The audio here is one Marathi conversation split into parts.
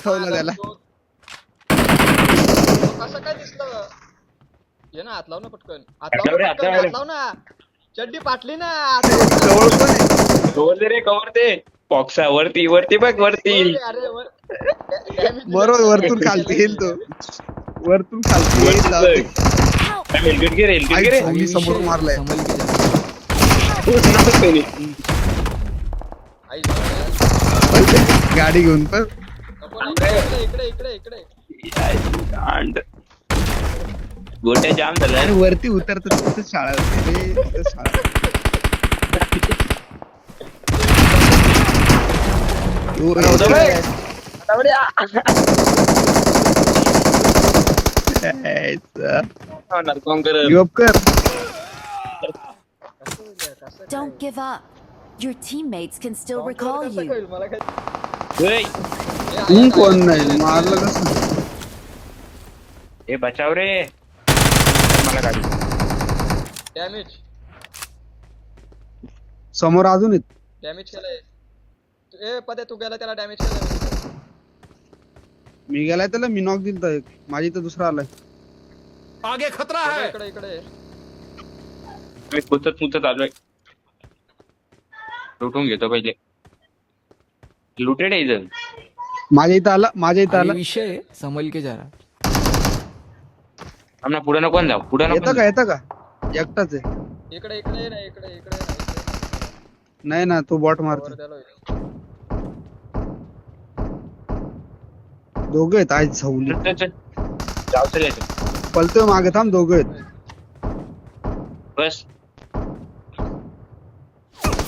ठेवलं त्याला. कसं काय दिसलं? ये ना, हात लाव ना पटकन. हात लाव ना. चड्डी फाटली ना. जवळ पण आहे. कवर दे रे, कवर दे. पॉक्सा वरती वरती बघ वरती. अरे बरोबर वरतून खालती येईल तो. वरतून खालती येईल. जाऊ दे. हेल्मेट घे रे, हेल्मेट घे रे. मी समोर मारलाय. गाडी घेऊन पण इकडे इकडे इकडे. गोट्या जाम झाला. आणि वरती उतरत तिथं शाळा होती रे. तिथं शाळा. Don't give up. Your teammates can still recall you. कोण नाही मारलं कसं. ए बचाव रे. मला गाडी. डॅमेज समोर अजून येत. डॅमेज केलंय. ए पदे तू गेला त्याला डॅमेज केलंय. मी गेलाय त्याला. मी नॉक दिलता एक. माझी तर दुसरा आलाय. आगे खतरा है. इकडे इकडे. मी मुतत आलोय. लुटून घेतो पहिले. लुटेड आहे इथं. माझ्या इथं आला. माझ्या इथं आला. विषय संभल के जरा. आमना पुढे नको जाऊ. पुढे नको. येतं का एकटाच आहे. इकडे इकडे नाही इकडे इकडे नाही ना तो बॉट मारतो. दोघं आहेत आज झवली. जाऊ तरी पलतोय मागे थांब. दोघं आहेत. बस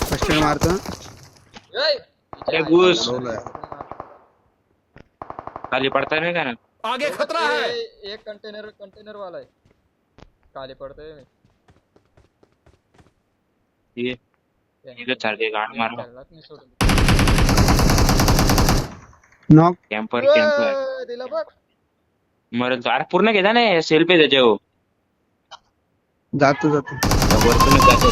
फर्स्ट एड मारतो. घुस खाली पडता नाही का ना. आगे खतरा है. एक कंटेनर वाला आहे. खाली पडतोय. गाड मारला. नॉक. कॅम्पर दिला बघ. मरल. अरे पूर्ण घेता नाही सेल्फ आहे त्याच्या. जातो वरतूनच जातो.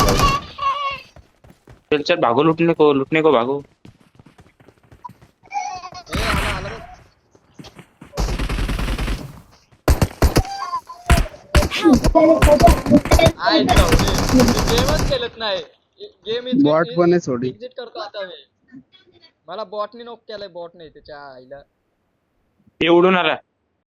चल भागो. लुटने को भागो. गेमच खेळत नाही. गेम बॉट पण आहे सोडी. एक्झिट करतो आता मी. मला बॉटने नॉक केलाय. बॉट नाही त्याच्या आईला. ते उडून आला.